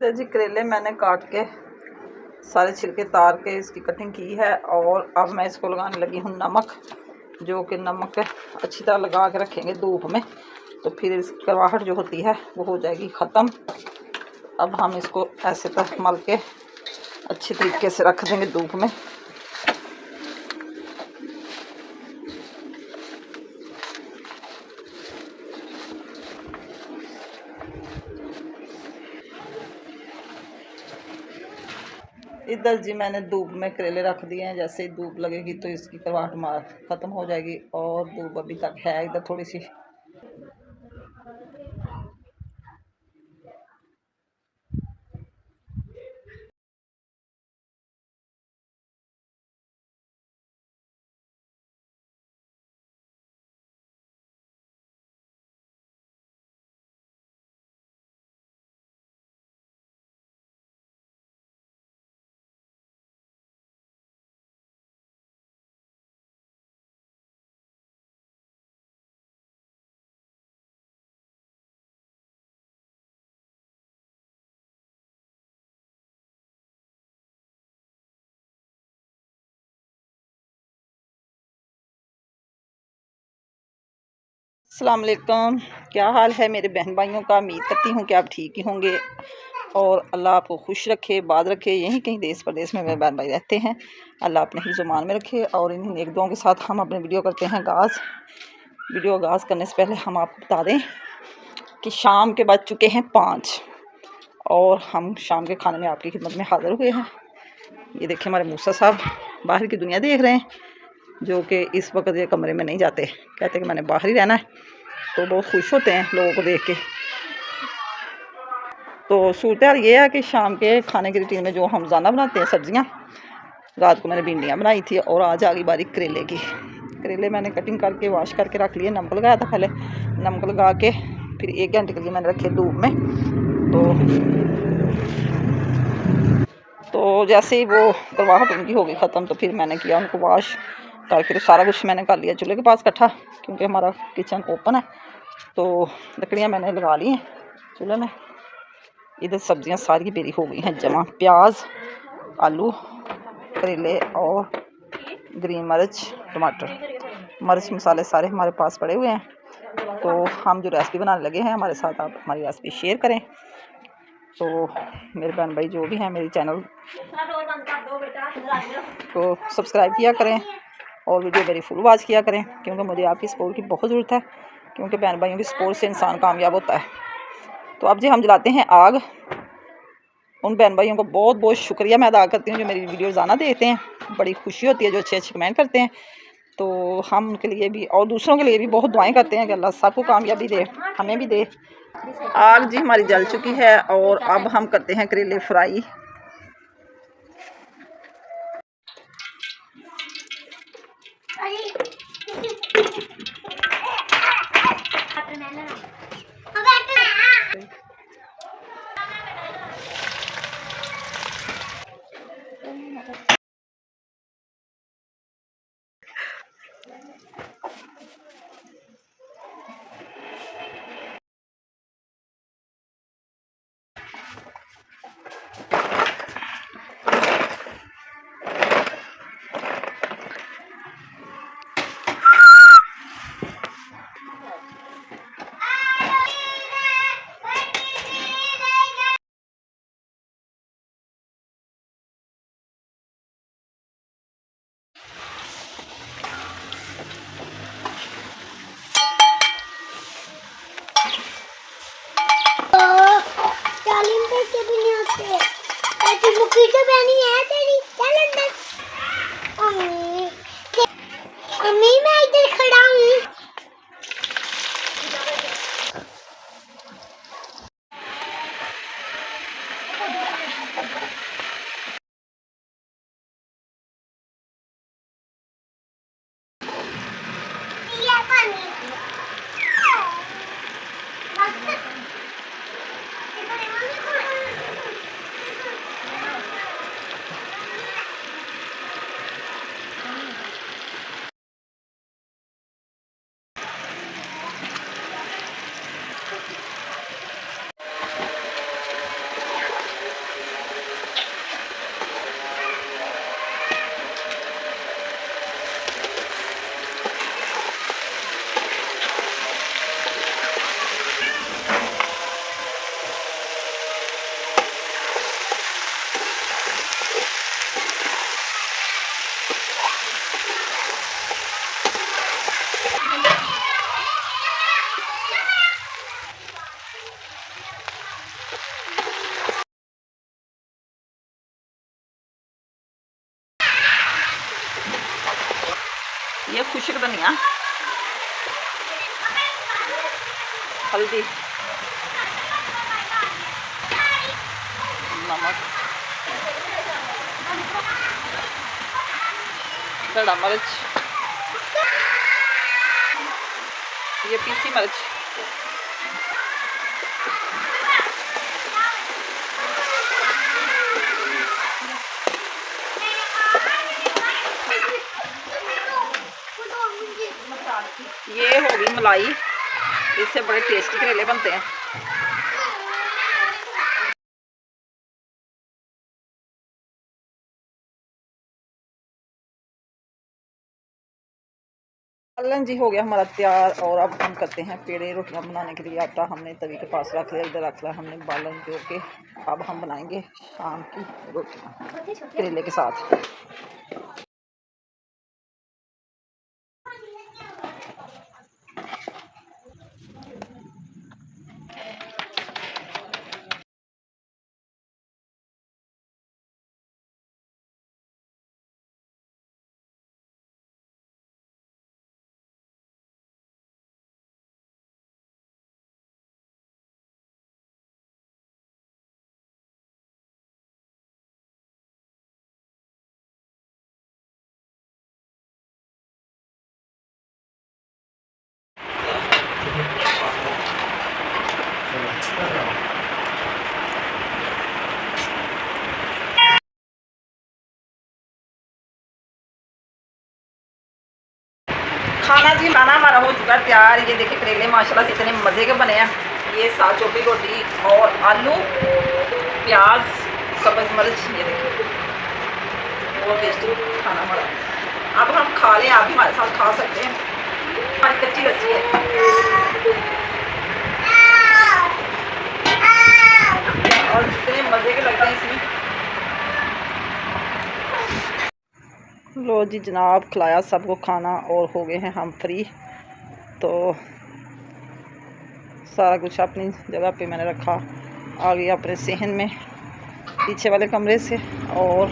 तो जी करेले मैंने काट के सारे छिलके तार के इसकी कटिंग की है और अब मैं इसको लगाने लगी हूँ नमक, जो कि नमक अच्छी तरह लगा के रखेंगे धूप में तो फिर इसकी करवाहट जो होती है वो हो जाएगी ख़त्म। अब हम इसको ऐसे तक मल के अच्छी तरीके से रख देंगे धूप में। इधर जी मैंने धूप में करेले रख दिए हैं, जैसे ही धूप लगेगी तो इसकी करवाहट ख़त्म हो जाएगी और धूप अभी तक है इधर थोड़ी सी। अस्सलाम वालेकुम, क्या हाल है मेरे बहन भाइयों का। उम्मीद करती हूँ कि आप ठीक ही होंगे और अल्लाह आपको खुश रखे, बाद रखे। यहीं कहीं देश प्रदेश में मेरे बहन भाई रहते हैं, अल्लाह अपने हिफ्ज़-ओ-मान में रखे। और इन्हीं नेक दुआओं के साथ हम अपने वीडियो करते हैं आगाज़। वीडियो आगाज़ करने से पहले हम आपको बता दें कि शाम के बज चुके हैं 5 और हम शाम के खाने में आपकी खिदमत में हाज़िर हुए हैं। ये देखें हमारे मूसा साहब बाहर की दुनिया देख रहे हैं, जो कि इस वक्त ये कमरे में नहीं जाते, कहते कि मैंने बाहर ही रहना है। तो बहुत खुश होते हैं लोगों को देख के। तो सूरत हाल ये है कि शाम के खाने की रूटीन में जो हम रोज़ाना बनाते हैं सब्ज़ियाँ, रात को मैंने भिंडियाँ बनाई थी और आज आ गई बारी करेले की। करेले मैंने कटिंग करके वॉश करके रख लिए, नमक लगाया था पहले, नमक लगा के फिर 1 घंटे के लिए मैंने रखे धूप में। तो जैसे ही वो करवाहट उनकी हो गई ख़त्म तो फिर मैंने किया उनको वॉश करके। तो सारा कुछ मैंने कर लिया चूल्हे के पास इकट्ठा, क्योंकि हमारा किचन ओपन है। तो लकड़ियाँ मैंने लगा ली हैं चूल्हे में। इधर सब्जियां सारी मेरी हो गई हैं जमा, प्याज, आलू, करेले और ग्रीन मिर्च, टमाटर, मिर्च मसाले सारे हमारे पास पड़े हुए हैं। तो हम जो रेसिपी बनाने लगे हैं, हमारे साथ आप हमारी रेसिपी शेयर करें। तो मेरे बहन भाई जो भी हैं मेरे चैनल को सब्सक्राइब किया करें और वीडियो मेरी फुल वॉच किया करें, क्योंकि मुझे आपकी सपोर्ट की बहुत ज़रूरत है, क्योंकि बहन भाइयों की सपोर्ट से इंसान कामयाब होता है। तो अब जी हम जलाते हैं आग। उन बहन भाइयों को बहुत बहुत शुक्रिया मैं अदा करती हूँ जो मेरी वीडियो रोज़ाना देखते हैं। बड़ी खुशी होती है जो अच्छे अच्छे कमेंट करते हैं। तो हम उनके लिए भी और दूसरों के लिए भी बहुत दुआएं करते हैं कि अल्लाह सबको कामयाबी दे, हमें भी दे। आग जी हमारी जल चुकी है और अब हम करते हैं करेले फ्राई। अम्मी मैं इधर खड़ा हूँ। ये खुशक धनिया, हल्दी, नमक, खड़ा मिर्च, ये पीसी मिर्च, ये होगी मलाई। इससे बड़े टेस्टी करेले बनते हैं। सालन जी हो गया हमारा तैयार। और अब हम करते हैं पेड़े। रोटियां बनाने के लिए आटा हमने तवी के पास रख लिया, इधर रख लिया हमने बालन जो के। अब हम बनाएंगे शाम की रोटियां करेले के साथ। खाना जी खाना हमारा हो चुका है तैयार। ये देखिए करेले माशाल्लाह से इतने मज़े के बने हैं। ये साथ चौकी रोटी और आलू, प्याज, सब्ज़ मिर्च, ये देखिए बहुत टेस्टी खाना हमारा। अब हम खा लें, आप भी हमारे साथ खा सकते हैं। हमारी कच्ची लस्सी है और इतने मज़े के लगते हैं इसमें। लो जी जनाब, खिलाया सबको खाना और हो गए हैं हम फ्री। तो सारा कुछ अपनी जगह पे मैंने रखा, आ गया अपने सहन में पीछे वाले कमरे से। और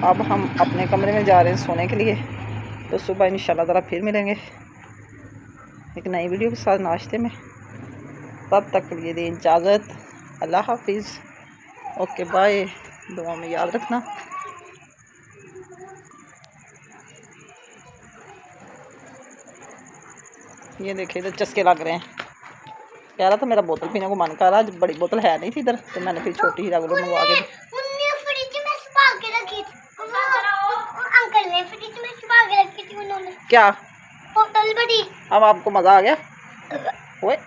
अब हम अपने कमरे में जा रहे हैं सोने के लिए। तो सुबह इंशाल्लाह ताला फिर मिलेंगे एक नई वीडियो के साथ नाश्ते में। तब तक के लिए दें इजाज़त। अल्लाह हाफिज़। Okay bye. दुआ में याद रखना। ये देखिए इधर चस्के लग रहे हैं। कह रहा था मेरा बोतल पीने को मन कर रहा, बड़ी बोतल है नहीं थी इधर, तो मैंने फिर छोटी ही रेगुलर मंगवा के क्या बोतल बड़ी। अब आपको मज़ा आ गया। ओए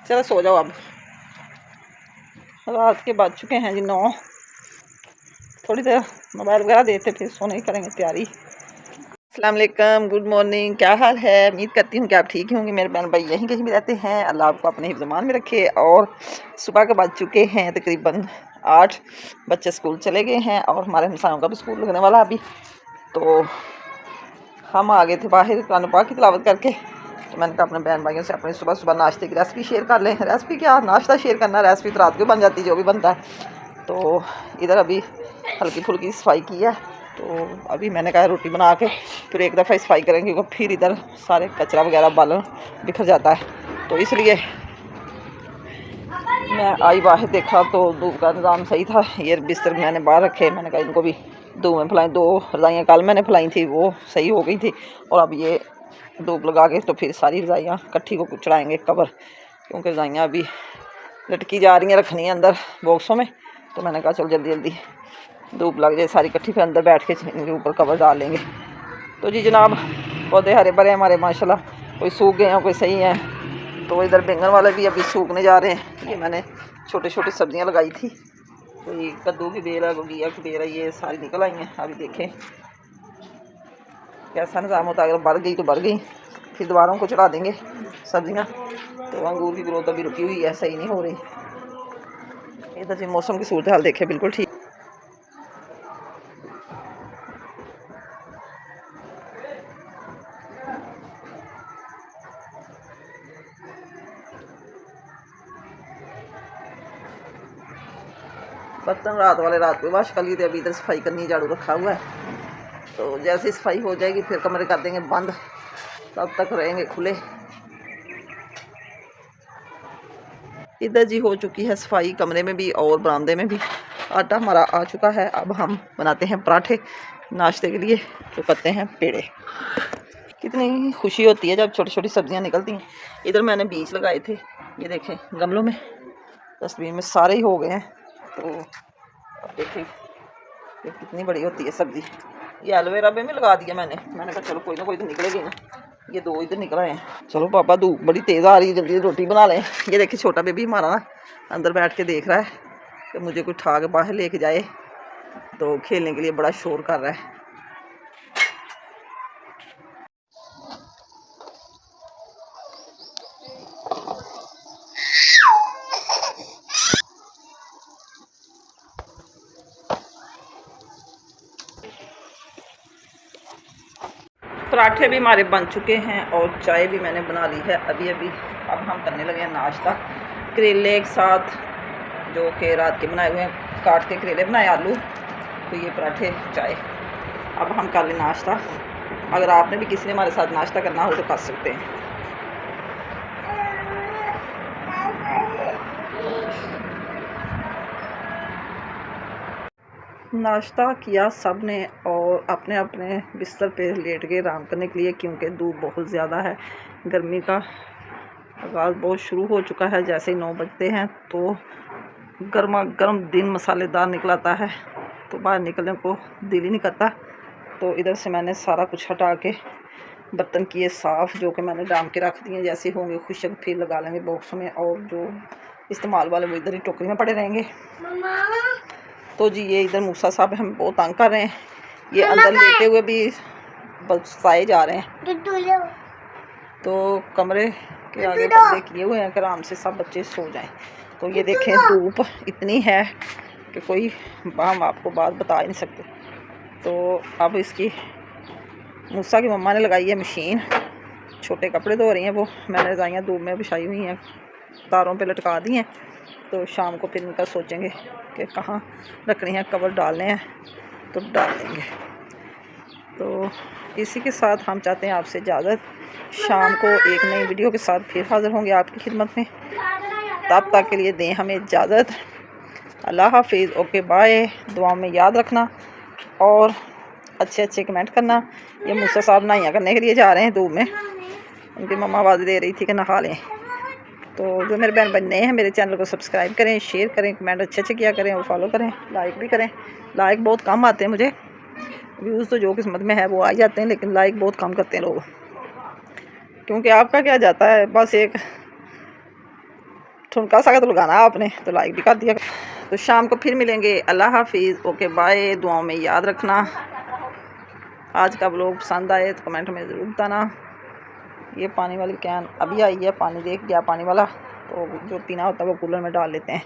चलो सो जाओ। अब रात के बज चुके हैं जी 9। थोड़ी देर मोबाइल वगैरह देते फिर सोने की करेंगे तैयारी। अस्सलाम वालेकुम, गुड मॉर्निंग। क्या हाल है? उम्मीद करती हूँ कि आप ठीक ही होंगे। मेरे बहन भाई यहीं कहीं भी रहते हैं। अल्लाह आपको अपने हिफ्ज़-ए-मान में रखे। और सुबह के बज चुके हैं तकरीबन 8। बच्चे स्कूल चले गए हैं और हमारे हमसायों का भी स्कूल लगने वाला अभी। तो हम आ गए थे बाहर कुरान पाक की तिलावत करके। तो मैंने कहा अपने बहन भाइयों से अपनी सुबह सुबह नाश्ते की रेसिपी शेयर कर लें। रेसिपी क्या, नाश्ता शेयर करना, रेसिपी तो रात को बन जाती है जो भी बनता है। तो इधर अभी हल्की फुल्की सफाई की है। तो अभी मैंने कहा रोटी बना के फिर एक दफ़ा सफाई करेंगे, क्योंकि फिर इधर सारे कचरा वगैरह बालन बिखर जाता है। तो इसलिए मैं आई बाहर, देखा तो धूप का निज़ाम सही था। ये बिस्तर मैंने बाहर रखे, मैंने कहा इनको भी धूप में फैलाई। 2 रज़ाइयाँ कल मैंने फैलाई थी, वो सही हो गई थी। और अब ये धूप लगा के तो फिर सारी रज़ाइयाँ इकट्ठी को चढ़ाएँगे कवर, क्योंकि रज़ाइयाँ अभी लटकी जा रही हैं, रखनी है अंदर बॉक्सों में। तो मैंने कहा चल जल्दी जल्दी धूप लग जाए सारी इकट्ठी, फिर अंदर बैठ के इनके ऊपर कवर डाल लेंगे। तो जी जनाब पौधे हरे भरे हमारे माशाल्लाह, कोई सूख गए हैं कोई सही हैं। तो इधर बैंगन वाले भी अभी सूखने जा रहे हैं। ये मैंने छोटी छोटी सब्जियां लगाई थी, कोई कद्दू की बेल है, घिया की बेल है, ये सारी निकल आई हैं। अभी देखें कैसा निज़ाम होता है। अगर बढ़ गई तो बढ़ गई, फिर दोबारा को चढ़ा देंगे सब्जियाँ। तो अंगूर की ग्रोथ अभी रुकी हुई है, सही नहीं हो रही। इधर से मौसम की सूरत हाल देखें, बिल्कुल ठीक। बर्तन रात वाले रात को वाश कर लिए थे, अभी इधर सफाई करनी, झाड़ू रखा हुआ है। तो जैसे सफाई हो जाएगी फिर कमरे कर देंगे बंद, तब तक रहेंगे खुले। इधर जी हो चुकी है सफाई कमरे में भी और बरामदे में भी। आटा हमारा आ चुका है। अब हम बनाते हैं पराठे नाश्ते के लिए, तो करते हैं पेड़े। कितनी खुशी होती है जब छोटी छोटी सब्जियां निकलती हैं। इधर मैंने बीज लगाए थे, ये देखें गमलों में, डस्टबिन में सारे ही हो गए हैं। तो अब देखें ये कितनी बड़ी होती है सब्ज़ी। ये एलोवेरा में भी लगा दिया मैंने कहा चलो कोई ना कोई तो निकलेगी ना। ये 2 इधर निकल आए हैं। चलो पापा धूप बड़ी तेज़ आ रही है, जल्दी रोटी बना लें। ये देखिए छोटा बेबी हमारा ना अंदर बैठ के देख रहा है कि मुझे कोई उठा के बाहर लेके जाए, तो खेलने के लिए बड़ा शोर कर रहा है। पराठे भी हमारे बन चुके हैं और चाय भी मैंने बना ली है अभी। अब हम करने लगे हैं नाश्ता करेले के साथ, जो कि रात के बनाए हुए हैं, काट के करेले बनाए आलू, तो ये पराठे चाय। अब हम कर लें नाश्ता। अगर आपने भी किसी ने हमारे साथ नाश्ता करना हो तो कर सकते हैं। नाश्ता किया सब ने और अपने अपने बिस्तर पे लेट के आराम करने के लिए, क्योंकि धूप बहुत ज़्यादा है। गर्मी का आगाज़ बहुत शुरू हो चुका है। जैसे ही 9 बजते हैं तो गर्मा गर्म दिन मसालेदार निकलाता है, तो बाहर निकलने को दिल ही नहीं करता। तो इधर से मैंने सारा कुछ हटा के बर्तन किए साफ़, जो कि मैंने डाम के रख दिए। जैसे होंगे खुशक फिर लगा लेंगे बॉक्स में, और जो इस्तेमाल वाले वो इधर ही टोकरी में पड़े रहेंगे। तो जी ये इधर मूसा साहब हम बहुत तंग कर रहे हैं। ये अंदर लेटे हुए भी बसाए जा रहे हैं, तो कमरे के आगे पर्दे किए हुए हैं कि आराम से सब बच्चे सो जाएं। तो ये देखें धूप इतनी है कि कोई हम आपको बात बता ही नहीं सकते। तो अब इसकी मूसा की मम्मा ने लगाई है मशीन, छोटे कपड़े धो रही हैं वो। मैंने रजाइयाँ धूप में बिछाई हुई हैं, तारों पे लटका दी हैं। तो शाम को फिर इनका सोचेंगे कि कहाँ रखनी है, कवर डालने हैं तो डाल देंगे। तो इसी के साथ हम चाहते हैं आपसे इजाज़त। शाम को एक नई वीडियो के साथ फिर हाज़िर होंगे आपकी खिदमत में। तब तक के लिए दें हमें इजाज़त। अल्लाह हाफिज़, ओके बाय। दुआ में याद रखना और अच्छे कमेंट करना। ये मूसा साहब नहाइयाँ करने के लिए जा रहे हैं धूप में, उनकी मम्मा आवाज़ दे रही थी कि नहा लें। तो जो मेरे बहन भाई नए हैं मेरे चैनल को सब्सक्राइब करें, शेयर करें, कमेंट अच्छे किया करें और फॉलो करें, लाइक भी करें। लाइक बहुत कम आते हैं मुझे, व्यूज़ तो जो किस्मत में है वो आ जाते हैं, लेकिन लाइक बहुत कम करते हैं लोग। क्योंकि आपका क्या जाता है, बस एक ठुमका सा तो लगाना आपने, तो लाइक भी कर दिया। तो शाम को फिर मिलेंगे। अल्लाह हाफिज़, ओके बाय। दुआओं में याद रखना। आज का व्लॉग पसंद आए तो कमेंट में ज़रूर बताना। ये पानी वाली कैन अभी आई है, पानी देख गया पानी वाला, तो जो पीना होता है वो कूलर में डाल लेते हैं।